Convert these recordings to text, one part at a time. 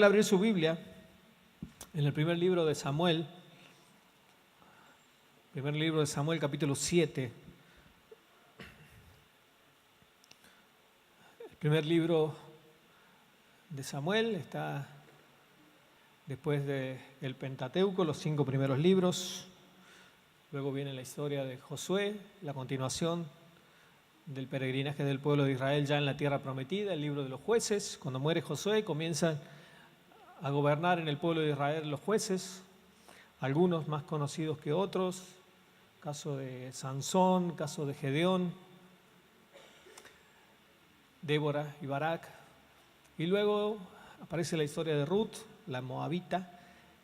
abrir su Biblia en el primer libro de Samuel, capítulo 7. El primer libro de Samuel está después del Pentateuco, los 5 primeros libros. Luego viene la historia de Josué, la continuación del peregrinaje del pueblo de Israel ya en la tierra prometida, el libro de los jueces. Cuando muere Josué comienzan a gobernar en el pueblo de Israel los jueces, algunos más conocidos que otros, caso de Sansón, caso de Gedeón, Débora y Barak. Y luego aparece la historia de Ruth, la moabita,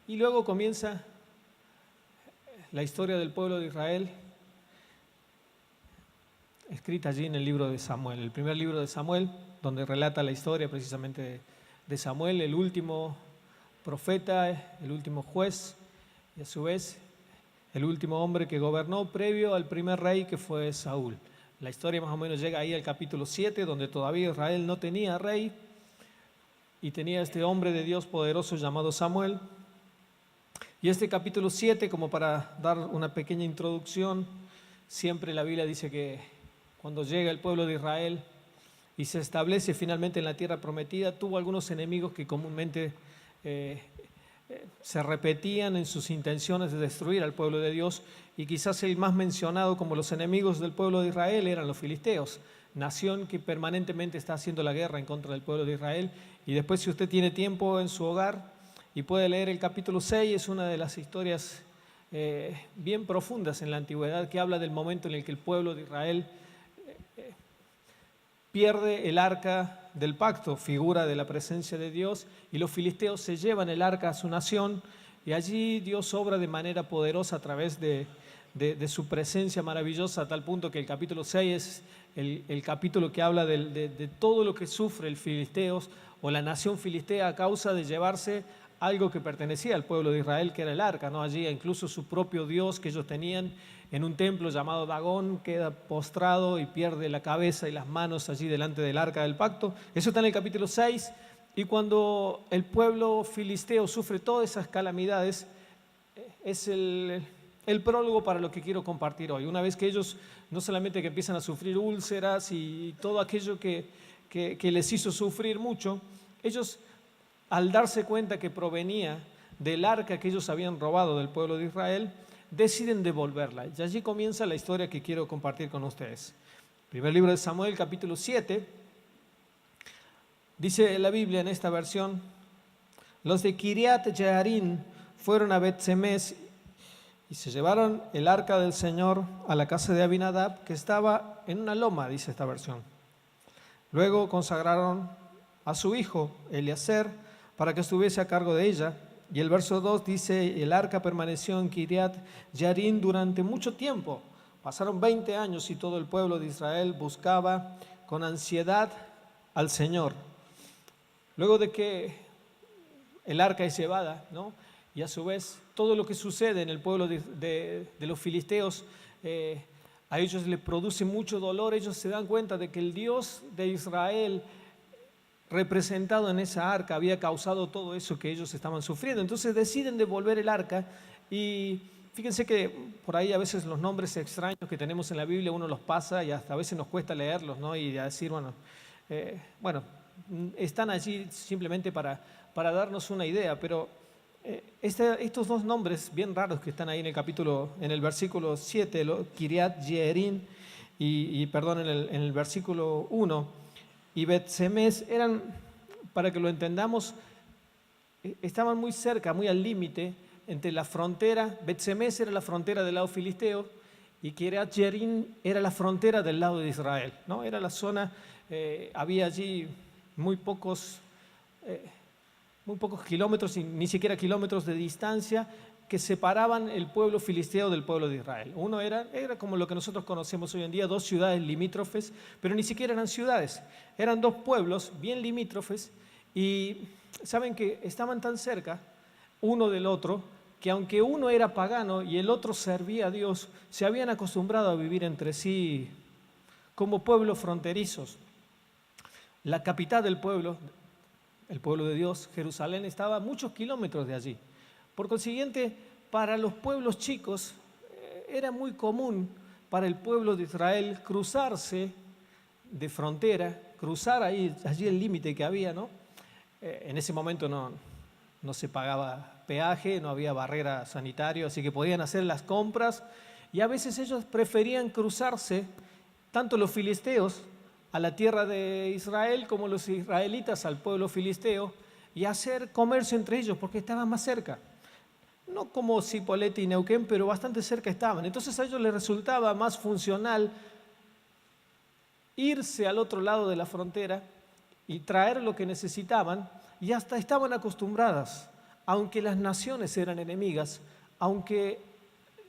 y luego comienza la historia del pueblo de Israel, escrita allí en el libro de Samuel, el primer libro de Samuel, donde relata la historia precisamente de Samuel, el último profeta, el último juez y a su vez el último hombre que gobernó previo al primer rey que fue Saúl. La historia más o menos llega ahí al capítulo 7, donde todavía Israel no tenía rey y tenía este hombre de Dios poderoso llamado Samuel. Y este capítulo 7, como para dar una pequeña introducción, siempre la Biblia dice que cuando llega el pueblo de Israel y se establece finalmente en la tierra prometida, tuvo algunos enemigos que comúnmente se repetían en sus intenciones de destruir al pueblo de Dios, y quizás el más mencionado como los enemigos del pueblo de Israel eran los filisteos, nación que permanentemente está haciendo la guerra en contra del pueblo de Israel. Y después, si usted tiene tiempo en su hogar y puede leer el capítulo 6, es una de las historias bien profundas en la antigüedad, que habla del momento en el que el pueblo de Israel pierde el arca del pacto, figura de la presencia de Dios, y los filisteos se llevan el arca a su nación, y allí Dios obra de manera poderosa a través de su presencia maravillosa, a tal punto que el capítulo 6 es el capítulo que habla de todo lo que sufre el filisteos o la nación filistea a causa de llevarse algo que pertenecía al pueblo de Israel, que era el arca, ¿no? Allí incluso su propio Dios que ellos tenían en un templo llamado Dagón queda postrado y pierde la cabeza y las manos allí delante del arca del pacto. Eso está en el capítulo 6. Y cuando el pueblo filisteo sufre todas esas calamidades, es el prólogo para lo que quiero compartir hoy. Una vez que ellos no solamente que empiezan a sufrir úlceras y todo aquello que les hizo sufrir mucho, ellos, al darse cuenta que provenía del arca que ellos habían robado del pueblo de Israel, deciden devolverla. Y allí comienza la historia que quiero compartir con ustedes. Primer libro de Samuel, capítulo 7. Dice la Biblia en esta versión: los de Kiriat Jearim fueron a Bet-Semes y se llevaron el arca del Señor a la casa de Abinadab, que estaba en una loma, dice esta versión. Luego consagraron a su hijo Eliezer para que estuviese a cargo de ella. Y el verso 2 dice: el arca permaneció en Kiriat Jearim durante mucho tiempo. Pasaron 20 años y todo el pueblo de Israel buscaba con ansiedad al Señor. Luego de que el arca es llevada, ¿no? Y a su vez todo lo que sucede en el pueblo de los filisteos, a ellos les produce mucho dolor. Ellos se dan cuenta de que el Dios de Israel representado en esa arca había causado todo eso que ellos estaban sufriendo. Entonces deciden devolver el arca. Y fíjense que por ahí a veces los nombres extraños que tenemos en la Biblia uno los pasa y hasta a veces nos cuesta leerlos, ¿no? Y decir, bueno, están allí simplemente para darnos una idea. Pero estos dos nombres bien raros que están ahí en el versículo 7, Kiriat Jearim y en el versículo 1, y Bet-Semes, eran, para que lo entendamos, estaban muy cerca, muy al límite entre la frontera. Bet-Semes era la frontera del lado filisteo y Kiriat Jearim era la frontera del lado de Israel, ¿no? Era la zona, había allí muy pocos kilómetros, ni siquiera kilómetros de distancia, que separaban el pueblo filisteo del pueblo de Israel. Uno era como lo que nosotros conocemos hoy en día, 2 ciudades limítrofes, pero ni siquiera eran ciudades, eran 2 pueblos bien limítrofes, y saben que estaban tan cerca uno del otro, que aunque uno era pagano y el otro servía a Dios, se habían acostumbrado a vivir entre sí como pueblos fronterizos. La capital del pueblo el pueblo de Dios, Jerusalén, estaba a muchos kilómetros de allí. Por consiguiente, para los pueblos chicos era muy común para el pueblo de Israel cruzarse de frontera, cruzar allí el límite que había, ¿no? En ese momento no se pagaba peaje, no había barrera sanitaria, así que podían hacer las compras y a veces ellos preferían cruzarse, tanto los filisteos a la tierra de Israel como los israelitas al pueblo filisteo, y hacer comercio entre ellos porque estaban más cerca. No como Cipolletti y Neuquén, pero bastante cerca estaban. Entonces a ellos les resultaba más funcional irse al otro lado de la frontera y traer lo que necesitaban, y hasta estaban acostumbradas, aunque las naciones eran enemigas, aunque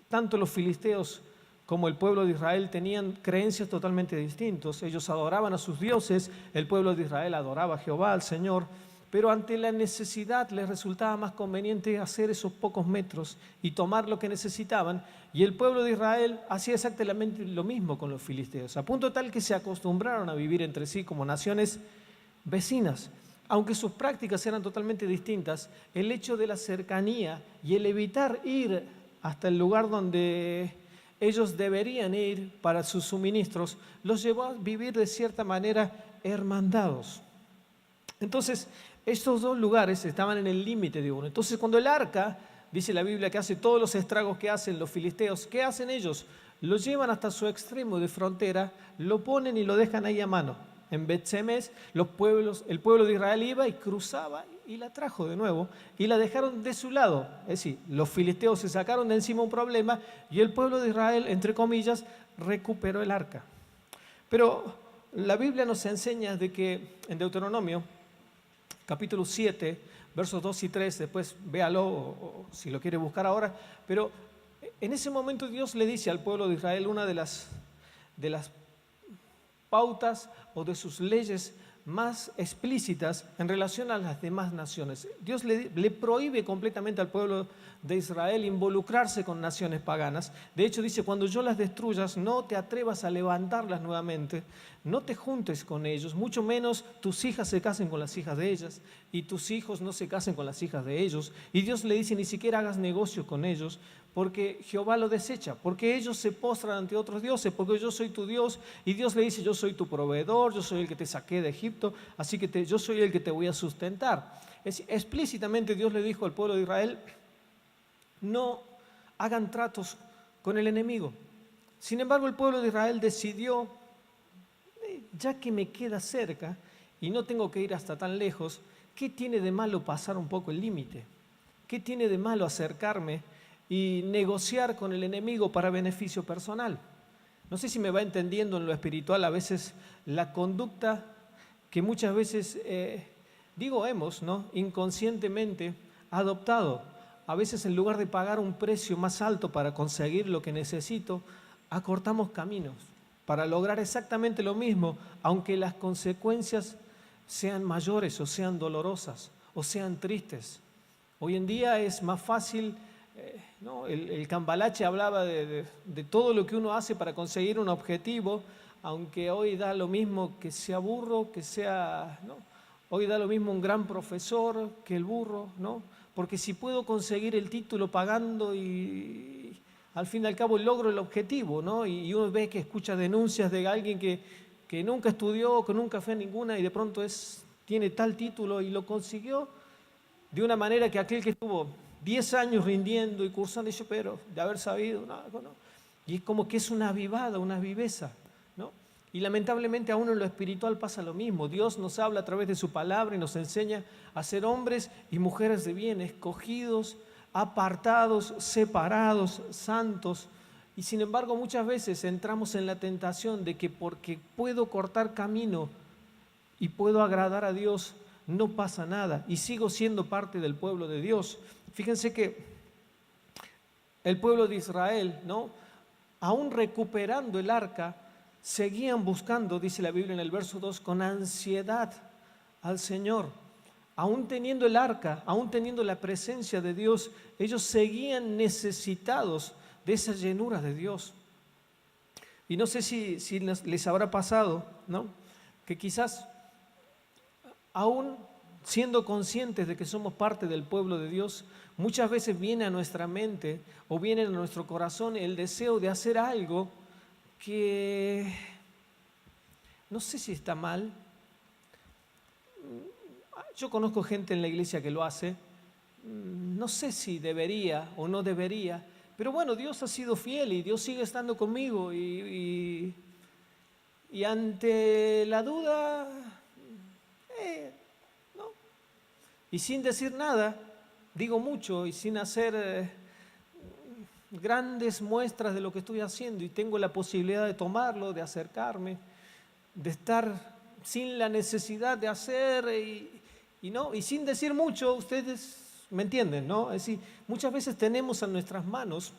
tanto los filisteos como el pueblo de Israel tenían creencias totalmente distintas. Ellos adoraban a sus dioses, el pueblo de Israel adoraba a Jehová, al Señor, pero ante la necesidad les resultaba más conveniente hacer esos pocos metros y tomar lo que necesitaban, y el pueblo de Israel hacía exactamente lo mismo con los filisteos, a punto tal que se acostumbraron a vivir entre sí como naciones vecinas. Aunque sus prácticas eran totalmente distintas, el hecho de la cercanía y el evitar ir hasta el lugar donde ellos deberían ir para sus suministros los llevó a vivir de cierta manera hermandados. Entonces, estos dos lugares estaban en el límite de uno. Entonces, cuando el arca, dice la Biblia, que hace todos los estragos que hacen los filisteos, ¿qué hacen ellos? Lo llevan hasta su extremo de frontera, lo ponen y lo dejan ahí a mano. En Bet-Semes, el pueblo de Israel iba y cruzaba y la trajo de nuevo y la dejaron de su lado. Es decir, los filisteos se sacaron de encima un problema y el pueblo de Israel, entre comillas, recuperó el arca. Pero la Biblia nos enseña de que en Deuteronomio, capítulo 7, versos 2 y 3, después véalo o si lo quiere buscar ahora, pero en ese momento Dios le dice al pueblo de Israel una de las pautas o de sus leyes más explícitas en relación a las demás naciones. Dios le prohíbe completamente al pueblo de Israel involucrarse con naciones paganas. De hecho dice, cuando yo las destruyas, no te atrevas a levantarlas nuevamente, no te juntes con ellos, mucho menos tus hijas se casen con las hijas de ellas y tus hijos no se casen con las hijas de ellos. Y Dios le dice, ni siquiera hagas negocio con ellos, porque Jehová lo desecha, porque ellos se postran ante otros dioses, porque yo soy tu Dios, y Dios le dice, yo soy tu proveedor, yo soy el que te saqué de Egipto, así que yo soy el que te voy a sustentar. Explícitamente Dios le dijo al pueblo de Israel, no hagan tratos con el enemigo. Sin embargo, el pueblo de Israel decidió, ya que me queda cerca y no tengo que ir hasta tan lejos, ¿qué tiene de malo pasar un poco el límite? ¿Qué tiene de malo acercarme y negociar con el enemigo para beneficio personal? No sé si me va entendiendo en lo espiritual a veces la conducta que muchas veces, hemos, ¿no?, inconscientemente adoptado. A veces en lugar de pagar un precio más alto para conseguir lo que necesito, acortamos caminos para lograr exactamente lo mismo, aunque las consecuencias sean mayores o sean dolorosas o sean tristes. Hoy en día es más fácil, ¿no? El Cambalache hablaba de todo lo que uno hace para conseguir un objetivo, aunque hoy da lo mismo que sea burro, que sea, ¿no? Hoy da lo mismo un gran profesor que el burro, ¿no? Porque si puedo conseguir el título pagando y al fin y al cabo logro el objetivo, ¿no? Y uno ve que escucha denuncias de alguien que nunca estudió, que nunca fue a ninguna y de pronto tiene tal título y lo consiguió de una manera que aquel que estuvo 10 años rindiendo y cursando, dice, pero de haber sabido, no. Y es como que es una avivada, una viveza, ¿no? Y lamentablemente aún en lo espiritual pasa lo mismo. Dios nos habla a través de su palabra y nos enseña a ser hombres y mujeres de bien, escogidos, apartados, separados, santos. Y sin embargo muchas veces entramos en la tentación de que porque puedo cortar camino y puedo agradar a Dios, no pasa nada y sigo siendo parte del pueblo de Dios. Fíjense que el pueblo de Israel, ¿no?, aún recuperando el arca, seguían buscando, dice la Biblia en el verso 2, con ansiedad al Señor. Aún teniendo el arca, aún teniendo la presencia de Dios, ellos seguían necesitados de esa llenura de Dios. Y no sé si les habrá pasado, ¿no?, que quizás aún siendo conscientes de que somos parte del pueblo de Dios, muchas veces viene a nuestra mente o viene a nuestro corazón el deseo de hacer algo que no sé si está mal. Yo conozco gente en la iglesia que lo hace. No sé si debería o no debería, pero bueno, Dios ha sido fiel y Dios sigue estando conmigo y ante la duda, ¿no? Y sin decir nada, digo mucho y sin hacer grandes muestras de lo que estoy haciendo y tengo la posibilidad de tomarlo, de acercarme, de estar sin la necesidad de hacer y sin decir mucho. Ustedes me entienden, ¿no? Es decir, muchas veces tenemos en nuestras manos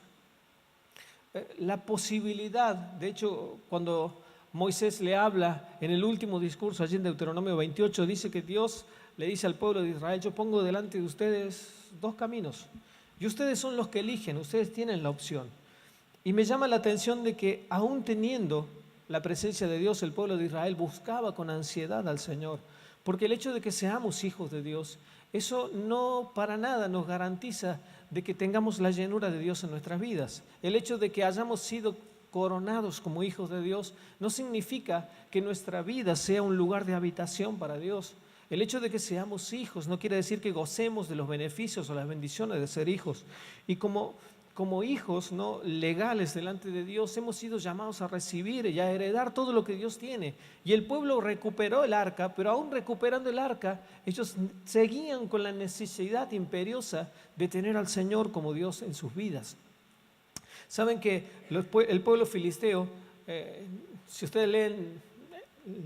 la posibilidad. De hecho, cuando Moisés le habla en el último discurso, allí en Deuteronomio 28, dice que Dios le dice al pueblo de Israel: yo pongo delante de ustedes dos caminos y ustedes son los que eligen, ustedes tienen la opción. Y me llama la atención de que aún teniendo la presencia de Dios, el pueblo de Israel buscaba con ansiedad al Señor, porque el hecho de que seamos hijos de Dios, eso no para nada nos garantiza de que tengamos la llenura de Dios en nuestras vidas. El hecho de que hayamos sido coronados como hijos de Dios no significa que nuestra vida sea un lugar de habitación para Dios. El hecho de que seamos hijos no quiere decir que gocemos de los beneficios o las bendiciones de ser hijos. Y como hijos, ¿no?, legales delante de Dios, hemos sido llamados a recibir y a heredar todo lo que Dios tiene. Y el pueblo recuperó el arca, pero aún recuperando el arca, ellos seguían con la necesidad imperiosa de tener al Señor como Dios en sus vidas. Saben que el pueblo filisteo, si ustedes leen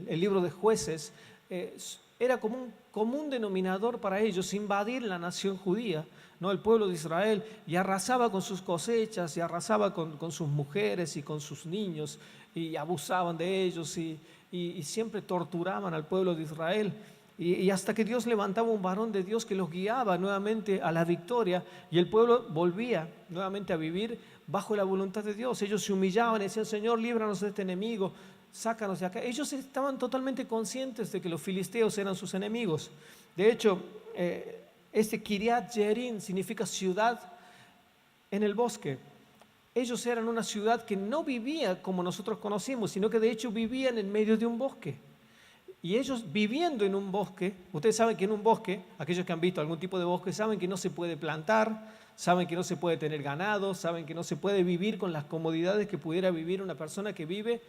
el libro de Jueces, era como un común denominador para ellos invadir la nación judía, ¿no?, el pueblo de Israel, y arrasaba con sus cosechas, y arrasaba con sus mujeres y con sus niños, y abusaban de ellos, y siempre torturaban al pueblo de Israel. Y hasta que Dios levantaba un varón de Dios que los guiaba nuevamente a la victoria, y el pueblo volvía nuevamente a vivir bajo la voluntad de Dios. Ellos se humillaban y decían: Señor, líbranos de este enemigo, sácanos de acá. Ellos estaban totalmente conscientes de que los filisteos eran sus enemigos. De hecho, este Kiriat Jearim significa ciudad en el bosque. Ellos eran una ciudad que no vivía como nosotros conocimos, sino que de hecho vivían en medio de un bosque. Y ellos viviendo en un bosque, ustedes saben que en un bosque, aquellos que han visto algún tipo de bosque, saben que no se puede plantar, saben que no se puede tener ganado, saben que no se puede vivir con las comodidades que pudiera vivir una persona que vive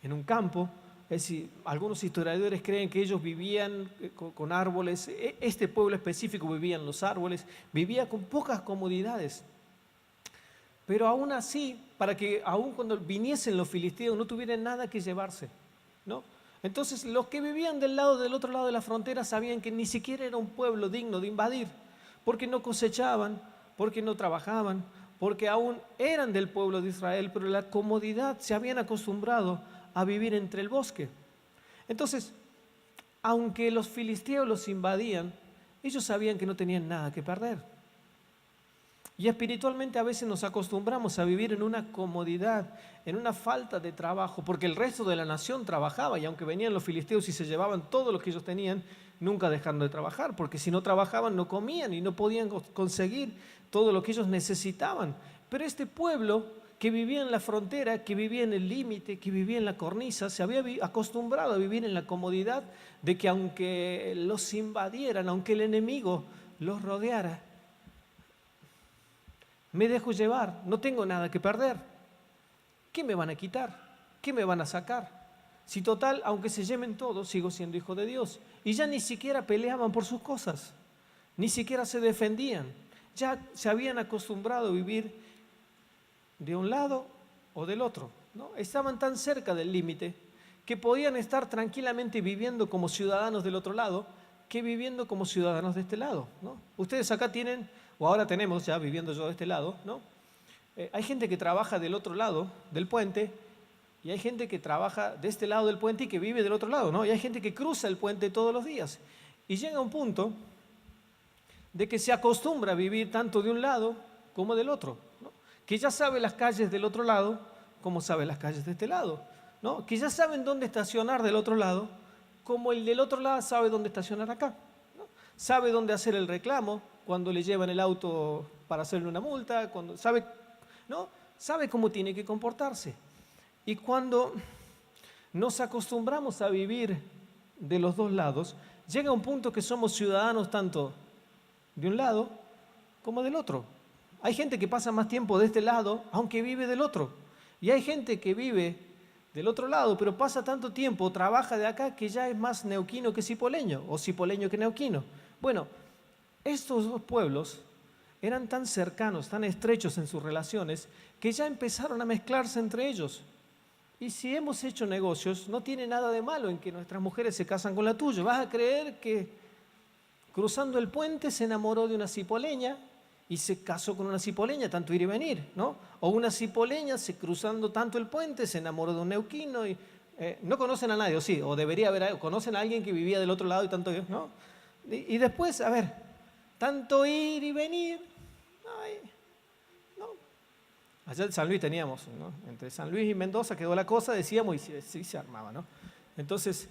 en un campo. Es decir, algunos historiadores creen que ellos vivían con árboles. Este pueblo específico vivía en los árboles, vivía con pocas comodidades. Pero aún así, para que aún cuando viniesen los filisteos no tuvieran nada que llevarse, ¿no? Entonces los que vivían del otro lado de la frontera sabían que ni siquiera era un pueblo digno de invadir, porque no cosechaban, porque no trabajaban, porque aún eran del pueblo de Israel, pero la comodidad, se habían acostumbrado a vivir entre el bosque. Entonces, aunque los filisteos los invadían, ellos sabían que no tenían nada que perder. Y espiritualmente a veces nos acostumbramos a vivir en una comodidad, en una falta de trabajo, porque el resto de la nación trabajaba, y aunque venían los filisteos y se llevaban todo lo que ellos tenían, nunca dejaron de trabajar, porque si no trabajaban no comían y no podían conseguir todo lo que ellos necesitaban. Pero este pueblo que vivía en la frontera, que vivía en el límite, que vivía en la cornisa, se había acostumbrado a vivir en la comodidad de que aunque los invadieran, aunque el enemigo los rodeara, me dejo llevar, no tengo nada que perder. ¿Qué me van a quitar? ¿Qué me van a sacar? Si total, aunque se lleven todo, sigo siendo hijo de Dios. Y ya ni siquiera peleaban por sus cosas, ni siquiera se defendían. Ya se habían acostumbrado a vivir de un lado o del otro, ¿no? Estaban tan cerca del límite que podían estar tranquilamente viviendo como ciudadanos del otro lado que viviendo como ciudadanos de este lado, ¿no? Ustedes acá tienen, o ahora tenemos ya viviendo yo de este lado, ¿no? Hay gente que trabaja del otro lado del puente y hay gente que trabaja de este lado del puente y que vive del otro lado, ¿no? Y hay gente que cruza el puente todos los días. Y llega un punto de que se acostumbra a vivir tanto de un lado como del otro, ¿no? Que ya sabe las calles del otro lado como sabe las calles de este lado, ¿no? Que ya saben dónde estacionar del otro lado como el del otro lado sabe dónde estacionar acá, ¿no? sabe dónde hacer el reclamo cuando le llevan el auto para hacerle una multa, cuando sabe, ¿no? Sabe cómo tiene que comportarse. Y cuando nos acostumbramos a vivir de los dos lados, llega un punto que somos ciudadanos tanto de un lado como del otro. Hay gente que pasa más tiempo de este lado, aunque vive del otro. Y hay gente que vive del otro lado, pero pasa tanto tiempo, trabaja de acá, que ya es más neuquino que cipoleño, o cipoleño que neuquino. Bueno, estos dos pueblos eran tan cercanos, tan estrechos en sus relaciones, que ya empezaron a mezclarse entre ellos. Y si hemos hecho negocios, no tiene nada de malo en que nuestras mujeres se casan con la tuya. Vas a creer que cruzando el puente se enamoró de una cipoleña y se casó con una cipoleña, tanto ir y venir, ¿no? O una cipoleña, cruzando tanto el puente, se enamoró de un neuquino y no conocen a nadie, o sí, o debería haber, conocen a alguien que vivía del otro lado y tanto, ¿no? Y después, a ver, tanto ir y venir, ay, ¿no? Allá en San Luis teníamos, ¿no? Entre San Luis y Mendoza quedó la cosa, decíamos, y sí se armaba, ¿no? Entonces,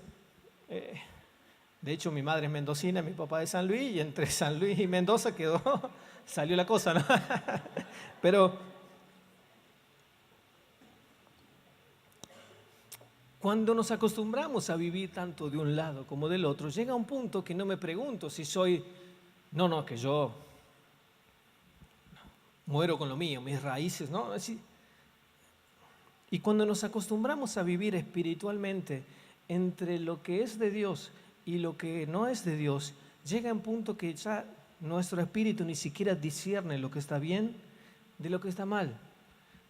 de hecho, mi madre es mendocina, mi papá es de San Luis, y entre San Luis y Mendoza salió la cosa, ¿no? Pero cuando nos acostumbramos a vivir tanto de un lado como del otro, llega un punto que no me pregunto si soy, no, que yo muero con lo mío, mis raíces, ¿no? Así. Y cuando nos acostumbramos a vivir espiritualmente entre lo que es de Dios y lo que no es de Dios, llega un punto que ya nuestro espíritu ni siquiera discierne lo que está bien de lo que está mal.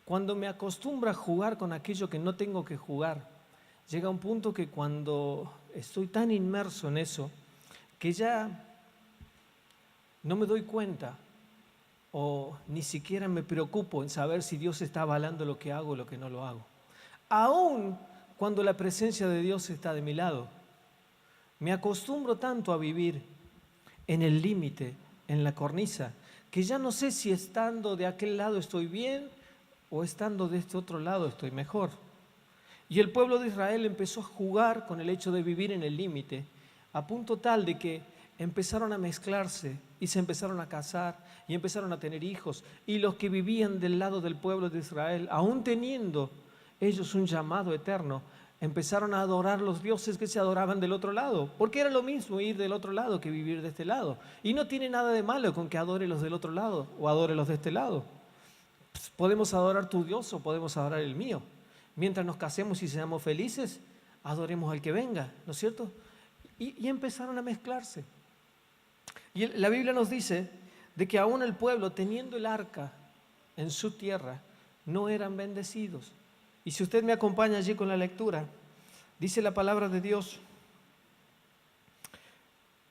Cuando me acostumbro a jugar con aquello que no tengo que jugar, llega un punto que cuando estoy tan inmerso en eso, que ya no me doy cuenta o ni siquiera me preocupo en saber si Dios está avalando lo que hago o lo que no lo hago. Aún cuando la presencia de Dios está de mi lado, me acostumbro tanto a vivir en el límite, en la cornisa, que ya no sé si estando de aquel lado estoy bien o estando de este otro lado estoy mejor. Y el pueblo de Israel empezó a jugar con el hecho de vivir en el límite, a punto tal de que empezaron a mezclarse y se empezaron a casar y empezaron a tener hijos. Y los que vivían del lado del pueblo de Israel, aún teniendo ellos un llamado eterno, empezaron a adorar los dioses que se adoraban del otro lado, porque era lo mismo ir del otro lado que vivir de este lado. Y no tiene nada de malo con que adore los del otro lado o adore los de este lado. Pues podemos adorar tu Dios o podemos adorar el mío. Mientras nos casemos y seamos felices, adoremos al que venga, ¿no es cierto? Y empezaron a mezclarse. Y la Biblia nos dice de que aún el pueblo, teniendo el arca en su tierra, no eran bendecidos. Y si usted me acompaña allí con la lectura, dice la palabra de Dios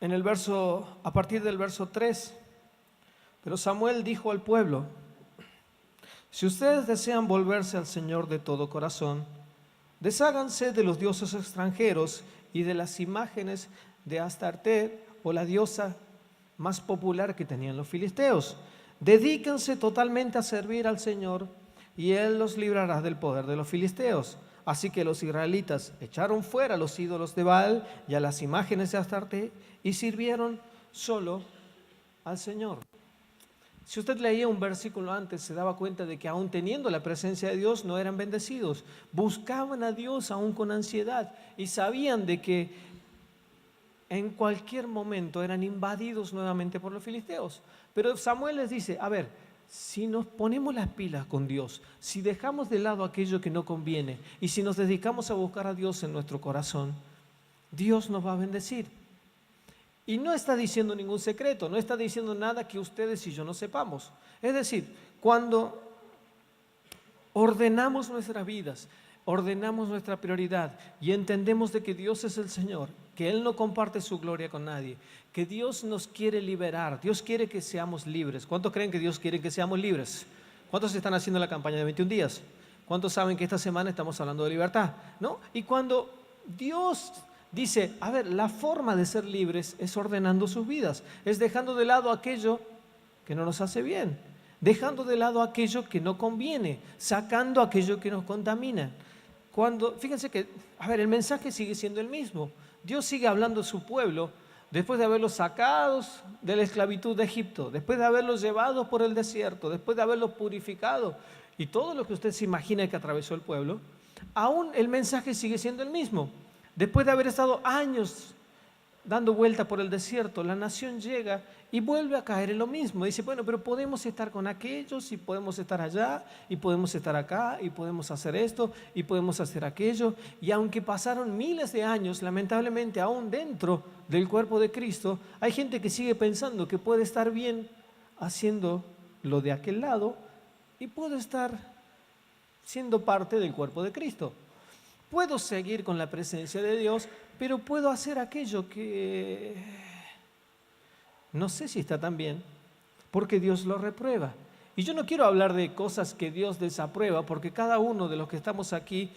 en el verso, a partir del verso 3, pero Samuel dijo al pueblo: si ustedes desean volverse al Señor de todo corazón, desháganse de los dioses extranjeros y de las imágenes de Astarte, o la diosa más popular que tenían los filisteos. Dedíquense totalmente a servir al Señor y Él los librará del poder de los filisteos. Así que los israelitas echaron fuera a los ídolos de Baal y a las imágenes de Astarte y sirvieron solo al Señor. Si usted leía un versículo antes, se daba cuenta de que aún teniendo la presencia de Dios no eran bendecidos. Buscaban a Dios aún con ansiedad y sabían de que en cualquier momento eran invadidos nuevamente por los filisteos. Pero Samuel les dice: a ver, si nos ponemos las pilas con Dios, si dejamos de lado aquello que no conviene y si nos dedicamos a buscar a Dios en nuestro corazón, Dios nos va a bendecir. Y no está diciendo ningún secreto, no está diciendo nada que ustedes y yo no sepamos. Es decir, cuando ordenamos nuestras vidas, ordenamos nuestra prioridad y entendemos de que Dios es el Señor, que Él no comparte su gloria con nadie, que Dios nos quiere liberar, Dios quiere que seamos libres. ¿Cuántos creen que Dios quiere que seamos libres? ¿Cuántos están haciendo la campaña de 21 días? ¿Cuántos saben que esta semana estamos hablando de libertad? ¿No? Y cuando Dios dice, a ver, la forma de ser libres es ordenando sus vidas, es dejando de lado aquello que no nos hace bien, dejando de lado aquello que no conviene, sacando aquello que nos contamina. Fíjense que, a ver, el mensaje sigue siendo el mismo. Dios sigue hablando a su pueblo después de haberlos sacados de la esclavitud de Egipto, después de haberlos llevado por el desierto, después de haberlos purificado y todo lo que usted se imagina que atravesó el pueblo, aún el mensaje sigue siendo el mismo. Después de haber estado años dando vuelta por el desierto, la nación llega y vuelve a caer en lo mismo. Dice, bueno, pero podemos estar con aquellos y podemos estar allá y podemos estar acá y podemos hacer esto y podemos hacer aquello. Y aunque pasaron miles de años, lamentablemente aún dentro del cuerpo de Cristo, hay gente que sigue pensando que puede estar bien haciendo lo de aquel lado y puede estar siendo parte del cuerpo de Cristo. Puedo seguir con la presencia de Dios, pero puedo hacer aquello que no sé si está tan bien, porque Dios lo reprueba. Y yo no quiero hablar de cosas que Dios desaprueba, porque cada uno de los que estamos aquí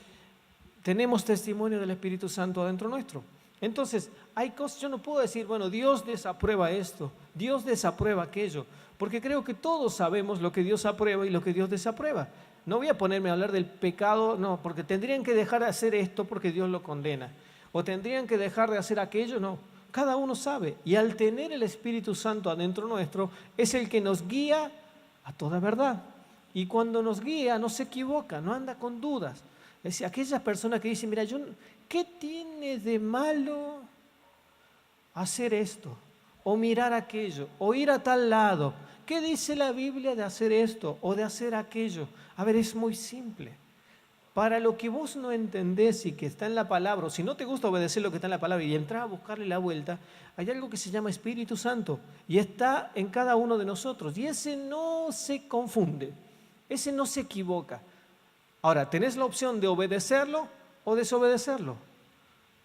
tenemos testimonio del Espíritu Santo adentro nuestro. Entonces, hay cosas, yo no puedo decir, bueno, Dios desaprueba esto, Dios desaprueba aquello, porque creo que todos sabemos lo que Dios aprueba y lo que Dios desaprueba. No voy a ponerme a hablar del pecado, no, porque tendrían que dejar de hacer esto porque Dios lo condena. O tendrían que dejar de hacer aquello, no. Cada uno sabe. Y al tener el Espíritu Santo adentro nuestro, es el que nos guía a toda verdad. Y cuando nos guía, no se equivoca, no anda con dudas. Es decir, aquellas personas que dicen, mira, ¿qué tiene de malo hacer esto? O mirar aquello, o ir a tal lado. ¿Qué dice la Biblia de hacer esto o de hacer aquello? A ver, es muy simple. Para lo que vos no entendés y que está en la palabra, o si no te gusta obedecer lo que está en la palabra y entrar a buscarle la vuelta, hay algo que se llama Espíritu Santo y está en cada uno de nosotros. Y ese no se confunde, ese no se equivoca. Ahora, tenés la opción de obedecerlo o desobedecerlo.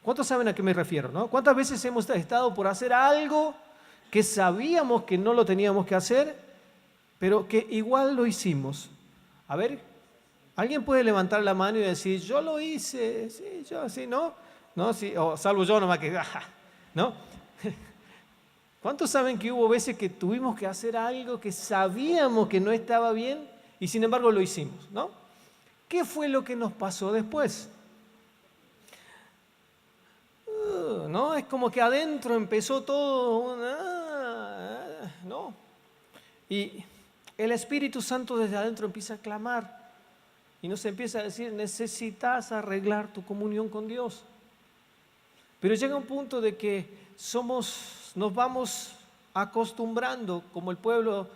¿Cuántos saben a qué me refiero, no? ¿Cuántas veces hemos estado por hacer algo que sabíamos que no lo teníamos que hacer, pero que igual lo hicimos? A ver, ¿alguien puede levantar la mano y decir, yo lo hice? Sí, yo así, ¿no? No, sí, o salvo yo nomás que, ¿no? ¿Cuántos saben que hubo veces que tuvimos que hacer algo que sabíamos que no estaba bien y sin embargo lo hicimos, ¿no? ¿Qué fue lo que nos pasó después? ¿No? Es como que adentro empezó todo, ¿no? Y el Espíritu Santo desde adentro empieza a clamar y nos empieza a decir, necesitas arreglar tu comunión con Dios. Pero llega un punto de que nos vamos acostumbrando, como el pueblo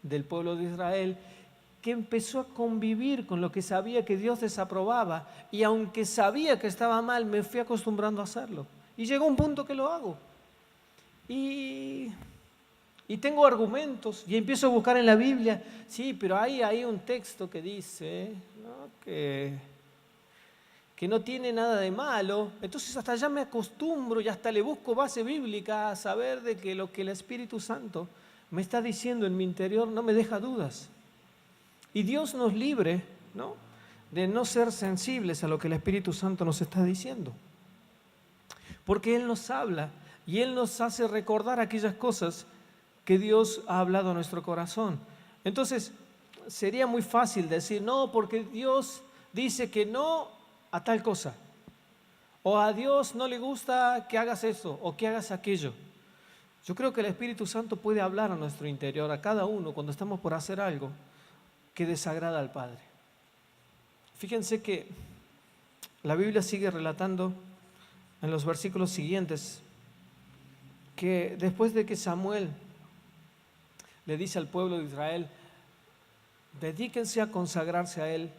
del pueblo de Israel, que empezó a convivir con lo que sabía que Dios desaprobaba y aunque sabía que estaba mal, me fui acostumbrando a hacerlo. Y llegó un punto que lo hago. Y tengo argumentos y empiezo a buscar en la Biblia, sí, pero hay un texto que dice, ¿no?, que no tiene nada de malo. Entonces hasta ya me acostumbro y hasta le busco base bíblica a saber de que lo que el Espíritu Santo me está diciendo en mi interior no me deja dudas. Y Dios nos libre, ¿no?, de no ser sensibles a lo que el Espíritu Santo nos está diciendo. Porque Él nos habla y Él nos hace recordar aquellas cosas que Dios ha hablado a nuestro corazón. Entonces, sería muy fácil decir, no, porque Dios dice que no a tal cosa. O a Dios no le gusta que hagas eso o que hagas aquello. Yo creo que el Espíritu Santo puede hablar a nuestro interior, a cada uno, cuando estamos por hacer algo que desagrada al Padre. Fíjense que la Biblia sigue relatando en los versículos siguientes que después de que Samuel le dice al pueblo de Israel, dedíquense a consagrarse a Él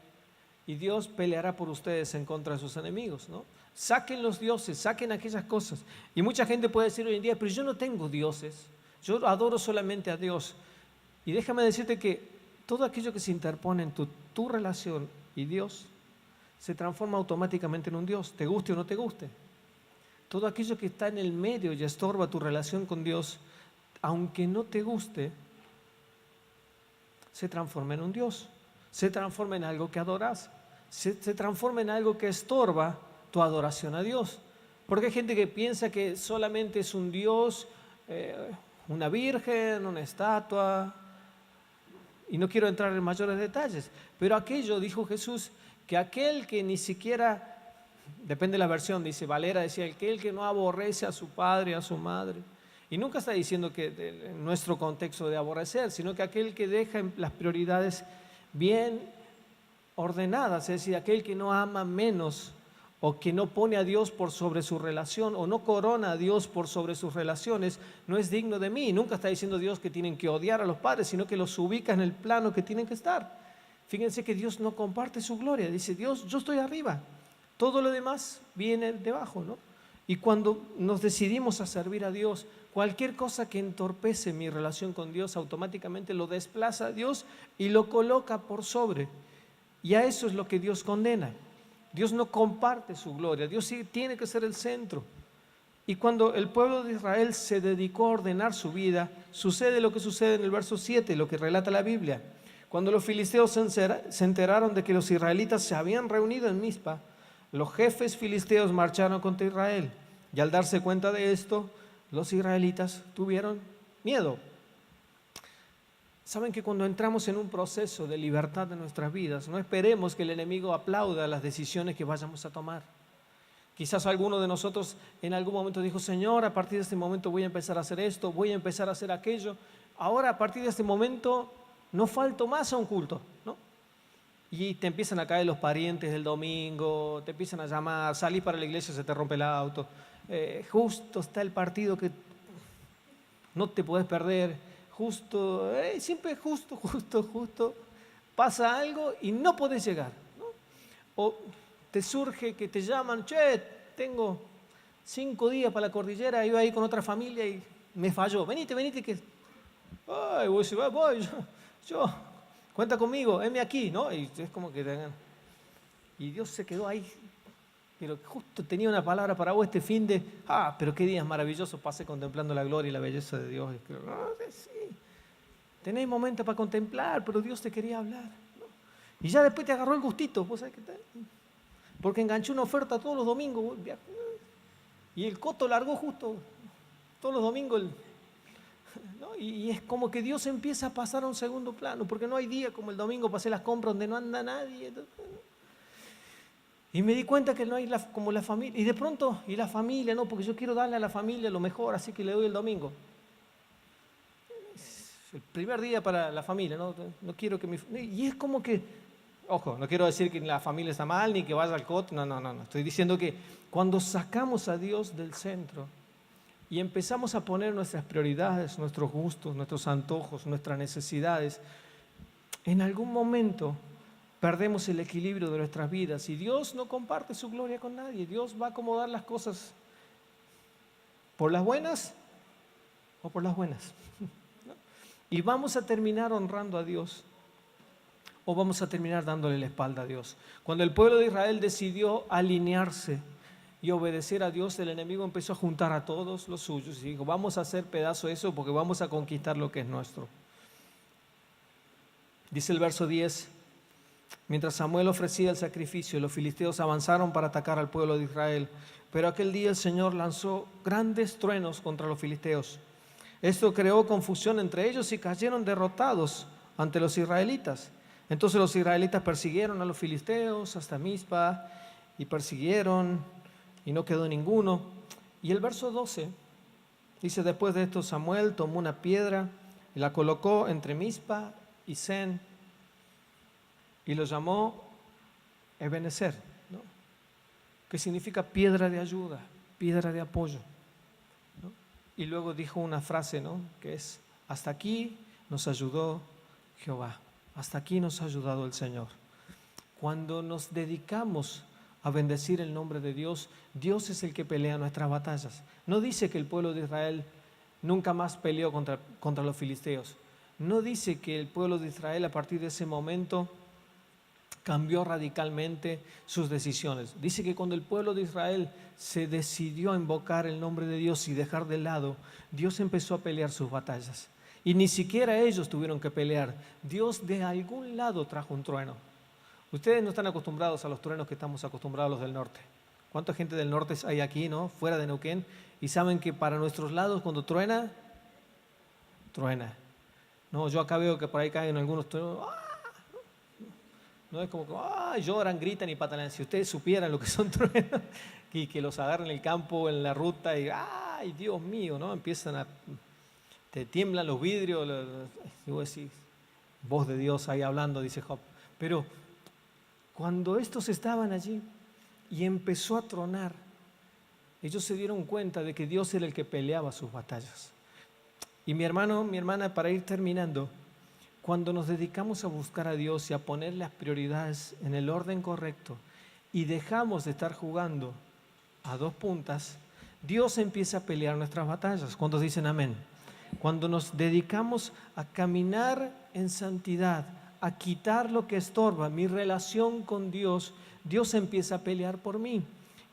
y Dios peleará por ustedes en contra de sus enemigos, ¿no? Saquen los dioses, saquen aquellas cosas. Y mucha gente puede decir hoy en día, pero yo no tengo dioses, yo adoro solamente a Dios. Y déjame decirte que todo aquello que se interpone en tu relación y Dios se transforma automáticamente en un Dios, te guste o no te guste. Todo aquello que está en el medio y estorba tu relación con Dios, aunque no te guste, se transforma en un Dios, se transforma en algo que adoras, se transforma en algo que estorba tu adoración a Dios. Porque hay gente que piensa que solamente es un Dios, una virgen, una estatua, y no quiero entrar en mayores detalles, pero aquello, dijo Jesús, que aquel que ni siquiera depende de la versión, dice Valera, decía, el que no aborrece a su padre, a su madre. Y nunca está diciendo que en nuestro contexto de aborrecer, sino que aquel que deja las prioridades bien ordenadas, es decir, aquel que no ama menos o que no pone a Dios por sobre su relación o no corona a Dios por sobre sus relaciones, no es digno de mí. Nunca está diciendo Dios que tienen que odiar a los padres, sino que los ubica en el plano que tienen que estar. Fíjense que Dios no comparte su gloria, dice Dios, yo estoy arriba, todo lo demás viene debajo, ¿no? Y cuando nos decidimos a servir a Dios, cualquier cosa que entorpece mi relación con Dios automáticamente lo desplaza a Dios y lo coloca por sobre. Y a eso es lo que Dios condena. Dios no comparte su gloria, Dios sí tiene que ser el centro. Y cuando el pueblo de Israel se dedicó a ordenar su vida, sucede lo que sucede en el verso 7, lo que relata la Biblia. Cuando los filisteos se enteraron de que los israelitas se habían reunido en Mizpa, los jefes filisteos marcharon contra Israel. Y al darse cuenta de esto, los israelitas tuvieron miedo. Saben que cuando entramos en un proceso de libertad de nuestras vidas, no esperemos que el enemigo aplauda las decisiones que vayamos a tomar. Quizás alguno de nosotros en algún momento dijo, Señor, a partir de este momento voy a empezar a hacer esto, voy a empezar a hacer aquello. Ahora, a partir de este momento, no falto más a un culto, ¿no? Y te empiezan a caer los parientes del domingo, te empiezan a llamar, salís para la iglesia, se te rompe el auto. Justo está el partido que no te podés perder. Justo, siempre justo, pasa algo y no podés llegar, ¿no? O te surge que te llaman, che, tengo 5 días para la cordillera, iba ahí con otra familia y me falló. Venite, que... Ay, vos voy, yo, cuenta conmigo, heme aquí, ¿no? Y es como que tengan... Y Dios se quedó ahí, pero justo tenía una palabra para vos este fin de... pero qué días maravillosos pasé contemplando la gloria y la belleza de Dios. Sí, tenés momentos para contemplar, pero Dios te quería hablar, ¿no? Y ya después te agarró el gustito, ¿vos sabés qué tal? Porque enganchó una oferta todos los domingos. Y el coto largó justo todos los domingos. ¿No? Y es como que Dios empieza a pasar a un segundo plano, porque no hay día como el domingo para hacer las compras donde no anda nadie. Y me di cuenta que no hay como la familia. Y de pronto, y la familia, no, porque yo quiero darle a la familia lo mejor, así que le doy el domingo. Es el primer día para la familia, no quiero que Y es como que, ojo, no quiero decir que la familia está mal, ni que vaya al coto, no. Estoy diciendo que cuando sacamos a Dios del centro y empezamos a poner nuestras prioridades, nuestros gustos, nuestros antojos, nuestras necesidades, en algún momento perdemos el equilibrio de nuestras vidas y Dios no comparte su gloria con nadie. Dios va a acomodar las cosas por las buenas o por las buenas. ¿No? Y vamos a terminar honrando a Dios o vamos a terminar dándole la espalda a Dios. Cuando el pueblo de Israel decidió alinearse y obedecer a Dios, el enemigo empezó a juntar a todos los suyos y dijo, vamos a hacer pedazo de eso porque vamos a conquistar lo que es nuestro. Dice el verso 10, mientras Samuel ofrecía el sacrificio, los filisteos avanzaron para atacar al pueblo de Israel. Pero aquel día el Señor lanzó grandes truenos contra los filisteos. Esto creó confusión entre ellos y cayeron derrotados ante los israelitas. Entonces los israelitas persiguieron a los filisteos hasta Mizpa y persiguieron y no quedó ninguno. Y el verso 12 dice, después de esto Samuel tomó una piedra y la colocó entre Mizpa y Sen y lo llamó Ebenezer, ¿no? Que significa piedra de ayuda, piedra de apoyo, ¿no? Y luego dijo una frase, ¿no? Que es, hasta aquí nos ayudó Jehová, hasta aquí nos ha ayudado el Señor. Cuando nos dedicamos a bendecir el nombre de Dios, Dios es el que pelea nuestras batallas. No dice que el pueblo de Israel nunca más peleó contra los filisteos. No dice que el pueblo de Israel a partir de ese momento cambió radicalmente sus decisiones. Dice que cuando el pueblo de Israel se decidió a invocar el nombre de Dios y dejar de lado, Dios empezó a pelear sus batallas. Y ni siquiera ellos tuvieron que pelear. Dios de algún lado trajo un trueno. Ustedes no están acostumbrados a los truenos que estamos acostumbrados los del norte. ¿Cuánta gente del norte hay aquí, no? Fuera de Neuquén. Y saben que para nuestros lados cuando truena, truena. No, yo acá veo que por ahí caen algunos truenos. No es como que lloran, gritan y patalean. Si ustedes supieran lo que son truenos, y que los agarran en el campo, en la ruta, y ¡ay, Dios mío! ¿No? Te tiemblan los vidrios. Y vos decís, voz de Dios ahí hablando, dice Job. Pero cuando estos estaban allí y empezó a tronar, ellos se dieron cuenta de que Dios era el que peleaba sus batallas. Y mi hermano, mi hermana, para ir terminando, cuando nos dedicamos a buscar a Dios y a poner las prioridades en el orden correcto y dejamos de estar jugando a dos puntas, Dios empieza a pelear nuestras batallas. ¿Cuántos dicen amén? Cuando nos dedicamos a caminar en santidad, a quitar lo que estorba mi relación con Dios, Dios empieza a pelear por mí.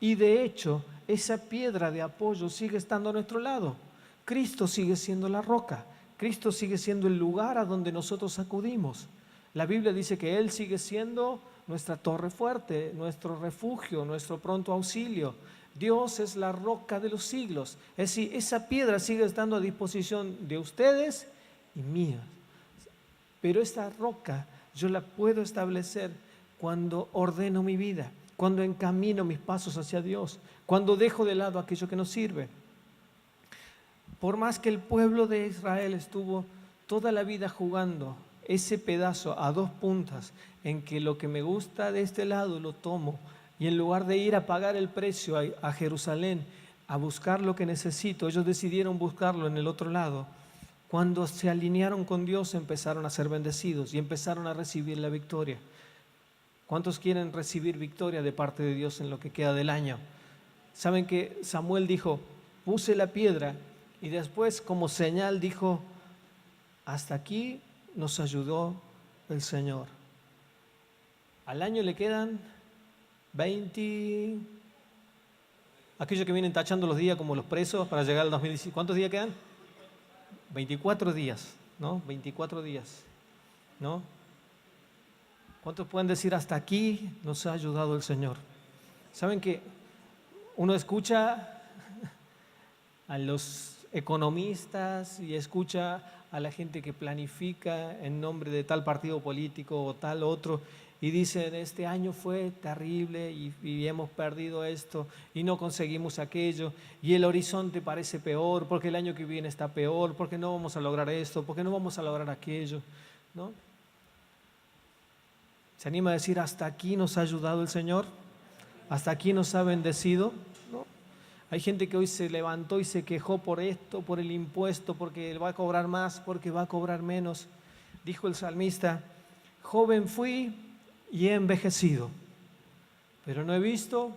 Y de hecho, esa piedra de apoyo sigue estando a nuestro lado. Cristo sigue siendo la roca. Cristo sigue siendo el lugar a donde nosotros acudimos. La Biblia dice que Él sigue siendo nuestra torre fuerte, nuestro refugio, nuestro pronto auxilio. Dios es la roca de los siglos. Es decir, esa piedra sigue estando a disposición de ustedes y mía. Pero esta roca yo la puedo establecer cuando ordeno mi vida, cuando encamino mis pasos hacia Dios, cuando dejo de lado aquello que no sirve. Por más que el pueblo de Israel estuvo toda la vida jugando ese pedazo a dos puntas, en que lo que me gusta de este lado lo tomo, y en lugar de ir a pagar el precio a Jerusalén, a buscar lo que necesito, ellos decidieron buscarlo en el otro lado. Cuando se alinearon con Dios, empezaron a ser bendecidos y empezaron a recibir la victoria. ¿Cuántos quieren recibir victoria de parte de Dios en lo que queda del año? Saben que Samuel dijo, puse la piedra, y después como señal dijo, hasta aquí nos ayudó el Señor. Al año le quedan 20, aquellos que vienen tachando los días como los presos para llegar al 2017. ¿Cuántos días quedan? 24 días, ¿no? 24 días, ¿no? ¿Cuántos pueden decir hasta aquí nos ha ayudado el Señor? Saben que uno escucha a los economistas y escucha a la gente que planifica en nombre de tal partido político o tal otro y dicen, este año fue terrible y hemos perdido esto y no conseguimos aquello y el horizonte parece peor porque el año que viene está peor, porque no vamos a lograr esto, porque no vamos a lograr aquello, ¿no? ¿Se anima a decir, hasta aquí nos ha ayudado el Señor? ¿Hasta aquí nos ha bendecido? ¿No? Hay gente que hoy se levantó y se quejó por esto, por el impuesto, porque va a cobrar más, porque va a cobrar menos. Dijo el salmista, joven fui y he envejecido, pero no he visto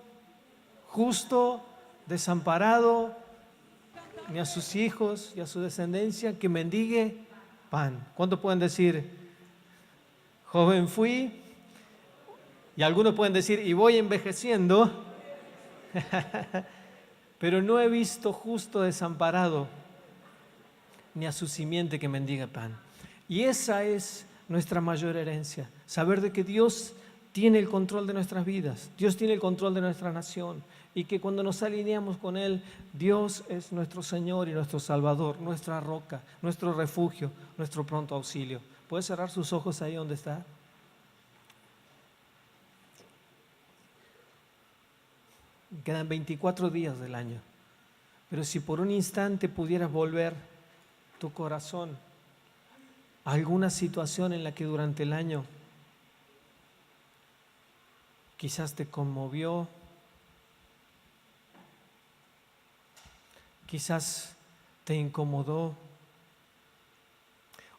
justo, desamparado, ni a sus hijos y a su descendencia que mendigue pan. ¿Cuántos pueden decir, joven fui? Y algunos pueden decir, y voy envejeciendo, pero no he visto justo desamparado, ni a su simiente que mendiga pan. Y esa es nuestra mayor herencia, saber de que Dios tiene el control de nuestras vidas, Dios tiene el control de nuestra nación, y que cuando nos alineamos con Él, Dios es nuestro Señor y nuestro Salvador, nuestra roca, nuestro refugio, nuestro pronto auxilio. ¿Puede cerrar sus ojos ahí donde está? Quedan 24 días del año, pero si por un instante pudieras volver tu corazón a alguna situación en la que durante el año quizás te conmovió, quizás te incomodó,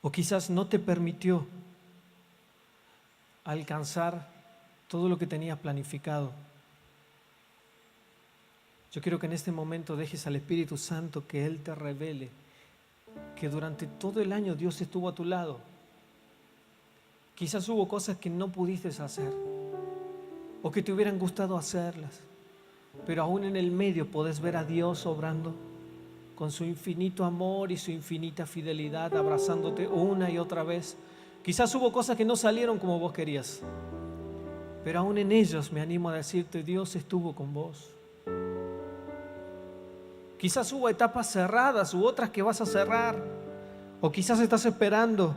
o quizás no te permitió alcanzar todo lo que tenías planificado. Yo quiero que en este momento dejes al Espíritu Santo que Él te revele que durante todo el año Dios estuvo a tu lado. Quizás hubo cosas que no pudiste hacer o que te hubieran gustado hacerlas, pero aún en el medio podés ver a Dios obrando con su infinito amor y su infinita fidelidad, abrazándote una y otra vez. Quizás hubo cosas que no salieron como vos querías, pero aún en ellos me animo a decirte, Dios estuvo con vos. Quizás hubo etapas cerradas u otras que vas a cerrar, o quizás estás esperando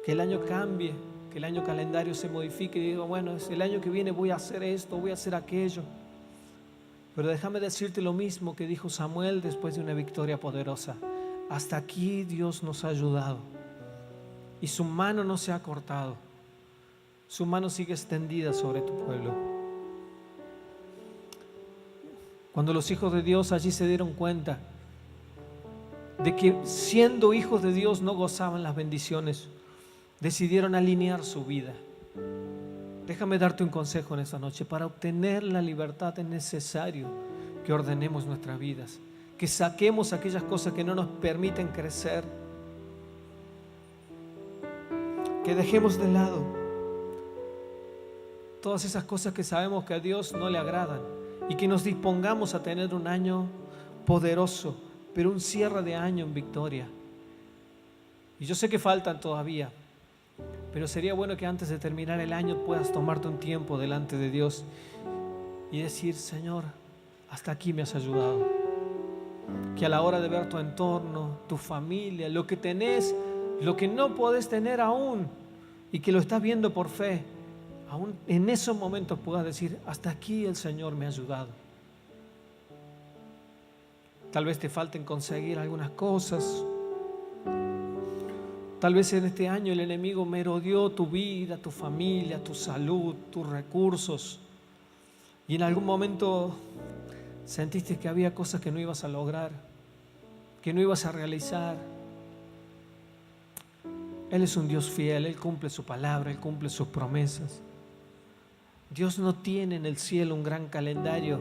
que el año cambie, que el año calendario se modifique y diga, bueno, el año que viene voy a hacer esto, voy a hacer aquello. Pero déjame decirte lo mismo que dijo Samuel después de una victoria poderosa. Hasta aquí Dios nos ha ayudado y su mano no se ha cortado. Su mano sigue extendida sobre tu pueblo. Cuando los hijos de Dios allí se dieron cuenta de que siendo hijos de Dios no gozaban las bendiciones, decidieron alinear su vida. Déjame darte un consejo en esta noche. Para obtener la libertad es necesario que ordenemos nuestras vidas, que saquemos aquellas cosas que no nos permiten crecer, que dejemos de lado todas esas cosas que sabemos que a Dios no le agradan y que nos dispongamos a tener un año poderoso, pero un cierre de año en victoria. Y yo sé que faltan todavía, pero sería bueno que antes de terminar el año puedas tomarte un tiempo delante de Dios y decir, Señor, hasta aquí me has ayudado. Que a la hora de ver tu entorno, tu familia, lo que tenés, lo que no podés tener aún y que lo estás viendo por fe, aún en esos momentos puedas decir, hasta aquí el Señor me ha ayudado. Tal vez te falten conseguir algunas cosas. Tal vez en este año el enemigo merodeó tu vida, tu familia, tu salud, tus recursos. Y en algún momento sentiste que había cosas que no ibas a lograr, que no ibas a realizar. Él es un Dios fiel, Él cumple su palabra, Él cumple sus promesas. Dios no tiene en el cielo un gran calendario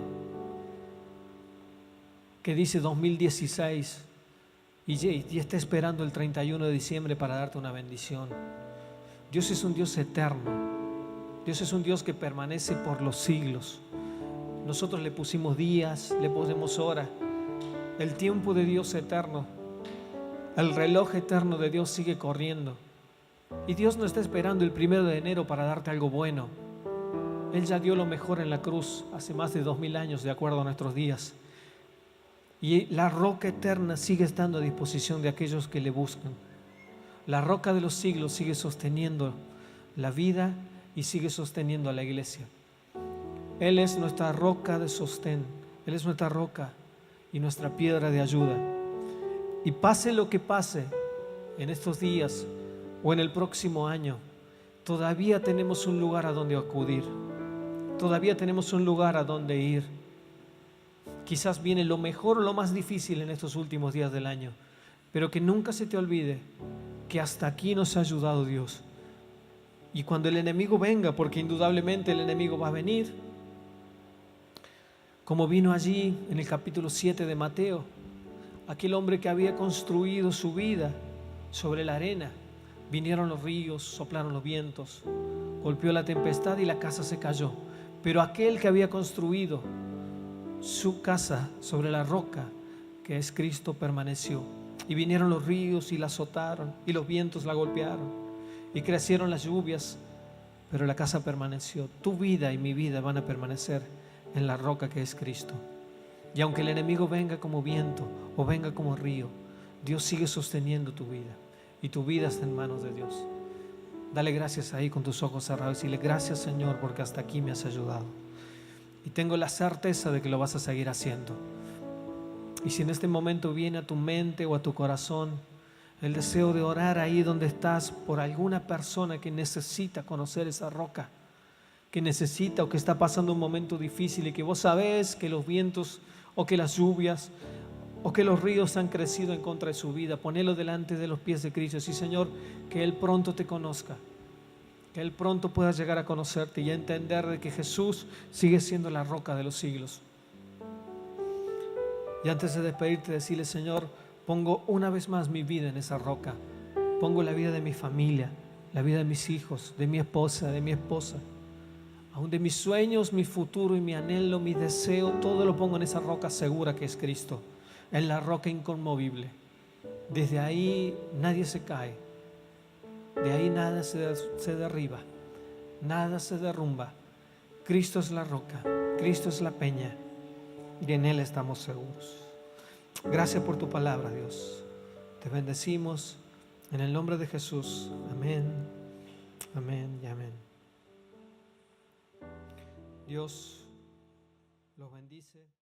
que dice 2016 y está esperando el 31 de diciembre para darte una bendición. Dios es un Dios eterno. Dios es un Dios que permanece por los siglos. Nosotros le pusimos días, le ponemos horas. El tiempo de Dios eterno, el reloj eterno de Dios sigue corriendo. Y Dios no está esperando el 1 de enero para darte algo bueno. Él ya dio lo mejor en la cruz hace más de 2000 años, de acuerdo a nuestros días. Y la roca eterna sigue estando a disposición de aquellos que le buscan. La roca de los siglos sigue sosteniendo la vida y sigue sosteniendo a la iglesia. Él es nuestra roca de sostén. Él es nuestra roca y nuestra piedra de ayuda. Y pase lo que pase en estos días o en el próximo año, todavía tenemos un lugar a donde acudir. Todavía tenemos un lugar a donde ir. Quizás viene lo mejor o lo más difícil en estos últimos días del año, pero que nunca se te olvide que hasta aquí nos ha ayudado Dios. Y cuando el enemigo venga, porque indudablemente el enemigo va a venir, como vino allí en el capítulo 7 de Mateo, aquel hombre que había construido su vida sobre la arena, vinieron los ríos, soplaron los vientos, golpeó la tempestad y la casa se cayó. Pero aquel que había construido su casa sobre la roca, que es Cristo, permaneció. Y vinieron los ríos y la azotaron, y los vientos la golpearon, y crecieron las lluvias, pero la casa permaneció. Tu vida y mi vida van a permanecer en la roca que es Cristo. Y aunque el enemigo venga como viento o venga como río, Dios sigue sosteniendo tu vida, y tu vida está en manos de Dios. Dale gracias ahí con tus ojos cerrados y dile, gracias Señor, porque hasta aquí me has ayudado. Y tengo la certeza de que lo vas a seguir haciendo. Y si en este momento viene a tu mente o a tu corazón el deseo de orar ahí donde estás por alguna persona que necesita conocer esa roca, que necesita o que está pasando un momento difícil y que vos sabés que los vientos o que las lluvias o que los ríos han crecido en contra de su vida, ponelo delante de los pies de Cristo. Sí, Señor, que Él pronto te conozca, que Él pronto pueda llegar a conocerte y a entender de que Jesús sigue siendo la roca de los siglos. Y antes de despedirte, decirle, Señor, pongo una vez más mi vida en esa roca. Pongo la vida de mi familia, la vida de mis hijos, de mi esposa, de mi esposa, aún de mis sueños, mi futuro y mi anhelo, mi deseo, todo lo pongo en esa roca segura que es Cristo, en la roca inconmovible. Desde ahí nadie se cae, de ahí nada se derriba, nada se derrumba. Cristo es la roca, Cristo es la peña y en Él estamos seguros. Gracias por tu palabra, Dios. Te bendecimos en el nombre de Jesús. Amén. Amén y amén. Dios los bendice.